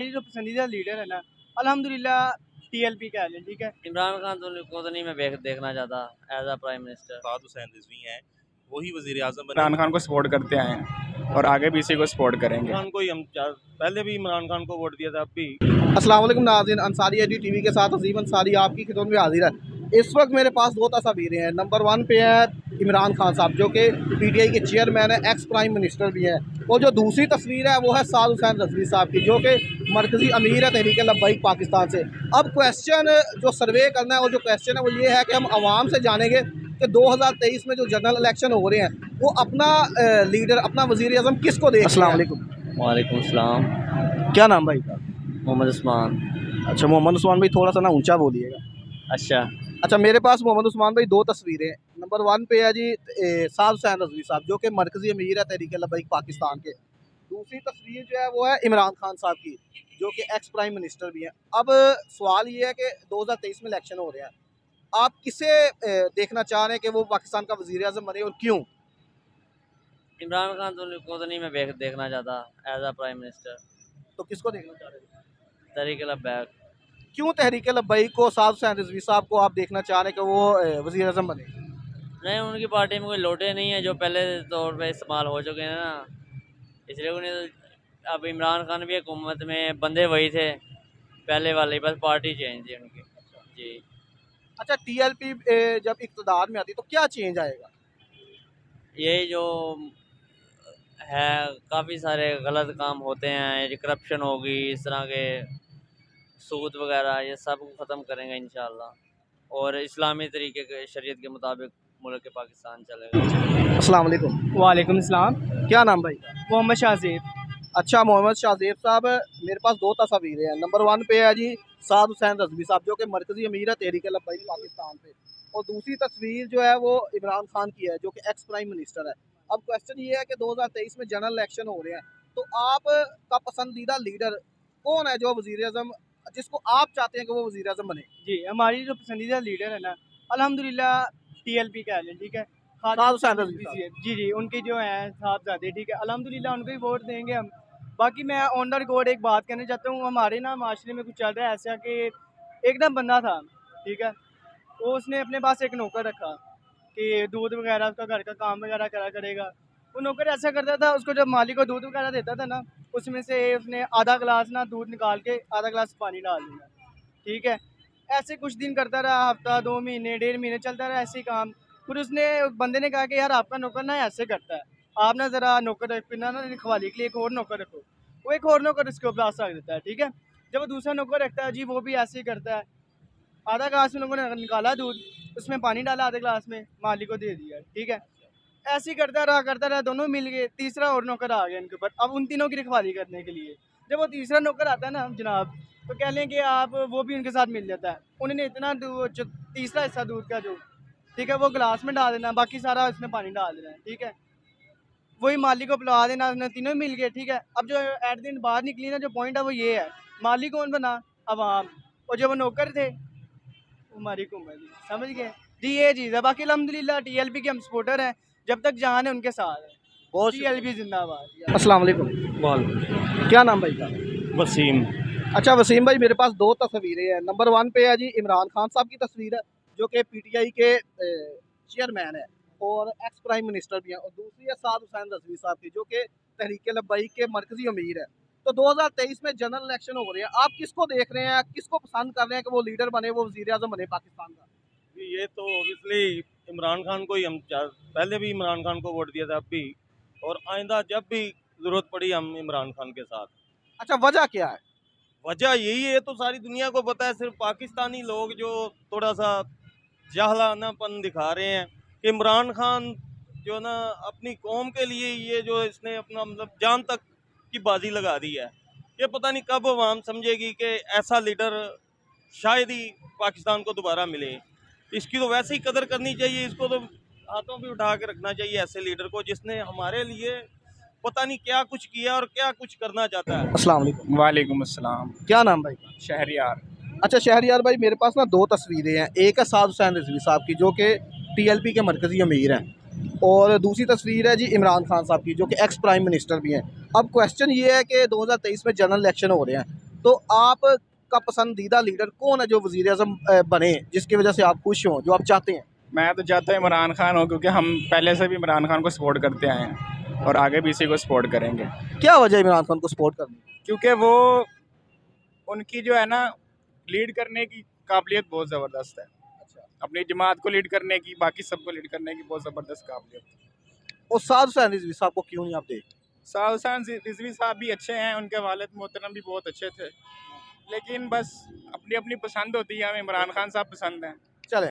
ये जो पसंदीदा लीडर है ना, अल्हम्दुलिल्लाह टीएलपी का है, ठीक है। इमरान खान को तो नहीं मैं देखना चाहता एज अ प्राइम मिनिस्टर। साद हुसैन रिजवी हैं, वही वजीर आजम बने। इमरान खान को सपोर्ट करते आए हैं और आगे भी इसी को सपोर्ट करेंगे। इमरान को ही हम पहले भी इमरान खान को वोट दिया था, अब भी। अस्सलाम वालेकुम नाज़रीन, अंसारी एडी टीवी के साथ अजीम अंसारी आपकी खिदमत में हाजिर है। इस वक्त मेरे पास दो तस्वीरें हैं। नंबर 1 पे है इमरान खान साहब जो कि पीटीआई के चेयरमैन है, एक्स प्राइम मिनिस्टर भी हैं। और जो दूसरी तस्वीर है वो है साद हुसैन रिजवी साहब की जो कि मरकज़ी अमीर है तहरीक लब्बैक पाकिस्तान से। अब क्वेश्चन जो सर्वे करना है और जो क्वेश्चन है वो ये है कि हम आवाम से जानेंगे कि 2023 में जो जनरल इलेक्शन हो रहे हैं वो अपना लीडर, अपना वज़ीर आज़म किसको दे। अस्सलाम वालेकुम। वालेकुम सलाम। क्या नाम भाई का? मोहम्मद उस्मान। अच्छा मोहम्मद उस्मान भाई, थोड़ा सा ना ऊंचा बोलिएगा। अच्छा मेरे पास मोहम्मद उस्मान भाई दो तस्वीरें हैं। नंबर 1 पे है जी साद हुसैन रिजवी साहब जो कि मरकज़ी अमीर है तहरीक लब्बैक पाकिस्तान के। दूसरी तस्वीर जो है वो है इमरान खान साहब की जो कि एक्स प्राइम मिनिस्टर भी हैं। अब सवाल ये है कि 2023 में इलेक्शन हो रहे हैं, आप किसे देखना चाह रहे हैं कि वो पाकिस्तान का वज़ीर आज़म बने और क्यों? इमरान खान को तो नहीं मैं देखना चाहता एज अ प्राइम मिनिस्टर। तो किसको देखना चाह रहे हैं? तहरीक लब्बैक। क्यों तहरीक लब्बैक को, साद हुसैन रिजवी साहब को आप देखना चाह रहे हैं कि वो वज़ीर आज़म बने? नहीं, उनकी पार्टी में कोई लोटे नहीं है जो पहले तौर पे इस्तेमाल हो चुके हैं ना, इसलिए उन्हें अब इमरान खान भी हुकूमत में बंदे वही थे पहले वाले, बस पार्टी चेंज थी उनकी। जी। अच्छा टीएलपी जब इक़्तिदार में आती तो क्या चेंज आएगा? यही जो है काफ़ी सारे गलत काम होते हैं, ये करप्शन होगी, इस तरह के सूद वगैरह, ये सब ख़त्म करेंगे इंशाल्लाह और इस्लामी तरीके के शरीयत के मुताबिक मुल्क के पाकिस्तान चलेगा। अस्सलाम वालेकुम। वालेकुम सलाम। क्या नाम भाई? मोहम्मद शाहजेब। अच्छा मोहम्मद शाहजेब साहब, मेरे पास दो तस्वीरें हैं। नंबर 1 पे है जी साद हुसैन रिजवी साहब जो कि मरकज़ी अमीर है तहरीक लब्बैक पाकिस्तान पे। और दूसरी तस्वीर जो है वो इमरान खान की है जो कि एक्स प्राइम मिनिस्टर है। अब क्वेश्चन ये है कि 2023 में जनरल इलेक्शन हो रहे हैं, तो आप का पसंदीदा लीडर कौन है जो वज़ीर आज़म, जिसको आप चाहते हैं कि वो वज़ीर आज़म बने? जी, हमारी जो पसंदीदा लीडर है ना, अल्हम्दुलिल्लाह टीएलपी का है, ठीक है। साद हुसैन रिजवी साहब। जी, जी, उनके जो हैं साहबज़ादे, ठीक है, अल्हम्दुलिल्लाह उनको ही वोट देंगे हम। बाकी मैं ऑन द रिकॉर्ड एक बात कहना चाहता हूँ, हमारे ना माशरे में कुछ चल रहा है ऐसा कि एक ना बंदा था, ठीक है, वो उसने अपने पास एक नौकर रखा कि दूध वगैरह उसका घर का काम वगैरह करा करेगा। वो नौकर ऐसा करता था, उसको जब मालिक को दूध वगैरह देता था ना, उसमें से उसने आधा गिलास ना दूध निकाल के आधा गिलास पानी डाल दिया, ठीक है। ऐसे कुछ दिन करता रहा, हफ्ता 2 महीने 1.5 महीने चलता रहा ऐसे ही काम। फिर उसने बंदे ने कहा कि यार आपका नौकर ना ऐसे करता है, आप ना ज़रा नौकर ना ना रखवाली के लिए एक और नौकर रखो। वो एक और नौकर उसके ऊपर रख देता है, ठीक है। जब वो दूसरा नौकर रखता है जी, वो भी ऐसे ही करता है। आधा गिलास में लोगों ने निकाला दूध, उसमें पानी डाला आधे गिलास में, मालिक को दे दिया, ठीक है। ऐसे ही करता रहा, दोनों मिल गए। तीसरा और नौकर आ गया इनके ऊपर, अब उन तीनों की रखवाली करने के लिए। जब वो तीसरा नौकर आता है ना जनाब, तो कह लें कि आप वो भी उनके साथ मिल जाता है। उन्होंने इतना जो तीसरा हिस्सा दूध का जो, ठीक है, वो गिलास में डाल देना, बाकी सारा उसमें पानी डाल देना है, ठीक है। वही मालिक को पिला देना, उसने तीनों मिल गए, ठीक है। अब जो एट द एंड बाहर निकली ना जो पॉइंट है वो ये है, मालिक कौन बना? अवाम। और जो वो नौकर थे हमारी हुकूमत, समझ गए जी, ये चीज़ है। बाकी अल्हम्दुलिल्लाह टीएलपी के हम सपोर्टर हैं, जब तक जान है उनके साथ है। बहुत टीएलपी जिंदाबाद। अस्सलाम वालेकुम। क्या नाम भाई का? वसीम। अच्छा वसीम भाई, मेरे पास दो तस्वीरें हैं। नंबर 1 पे है जी इमरान खान साहब की तस्वीर है जो कि पीटीआई के चेयरमैन है और एक्स प्राइम मिनिस्टर भी हैं। और दूसरी है साद हुसैन रिजवी साहब की जो कि तहरीक लब्बैक के मरकज़ी अमीर है। तो 2023 में जनरल इलेक्शन हो रहे हैं, आप किसको देख रहे हैं, किसको पसंद कर रहे हैं कि वो लीडर बने, वो वज़ीर आज़म बने पाकिस्तान का? ये तो ऑब्वियसली इमरान खान को ही हम पहले भी इमरान खान को वोट दिया था, अब भी, और आइंदा जब भी ज़रूरत पड़ी हम इमरान खान के साथ। अच्छा वजह क्या है? वजह यही है, तो सारी दुनिया को पता है, सिर्फ पाकिस्तानी लोग जो थोड़ा सा जाहलानापन दिखा रहे हैं कि इमरान खान जो ना अपनी कौम के लिए ये जो इसने अपना मतलब जान तक की बाजी लगा दी है। ये पता नहीं कब अवाम समझेगी कि ऐसा लीडर शायद ही पाकिस्तान को दोबारा मिले। इसकी तो वैसे ही कदर करनी चाहिए, इसको तो हाथों पे उठा के रखना चाहिए ऐसे लीडर को जिसने हमारे लिए पता नहीं क्या कुछ किया और क्या कुछ करना चाहता है। अस्सलाम वालेकुम। वालेकुम अस्सलाम। क्या नाम भाई का? शहरियार। अच्छा शहरियार भाई, मेरे पास ना दो तस्वीरें हैं। एक है साद हुसैन रिजवी साहब की जो कि टीएलपी के मरकज़ी अमीर हैं, और दूसरी तस्वीर है जी इमरान खान साहब की जो कि एक्स प्राइम मिनिस्टर भी हैं। अब क्वेश्चन ये है कि 2023 में जनरल इलेक्शन हो रहे हैं, तो आप का पसंदीदा लीडर कौन है जो वज़ीर आज़म बने, जिसकी वजह से आप खुश हों, जो आप चाहते हैं? मैं तो चाहता हूँ इमरान खान हो, क्योंकि हम पहले से भी इमरान खान को सपोर्ट करते आए हैं और आगे भी इसी को सपोर्ट करेंगे। क्या वजह है इमरान खान को सपोर्ट करने की? क्योंकि वो उनकी जो है ना लीड करने की काबिलियत बहुत ज़बरदस्त है। अपनी जमात को लीड करने की, बाकी सबको लीड करने की बहुत ज़बरदस्त काबिलियत है। और साद हुसैन रिजवी साहब को क्यों नहीं आप देखते? साद हुसैन रिजवी साहब भी अच्छे हैं, उनके वालिद मोहतरम भी बहुत अच्छे थे, लेकिन बस अपनी अपनी पसंद होती है। हमें इमरान खान साहब पसंद हैं। चलें।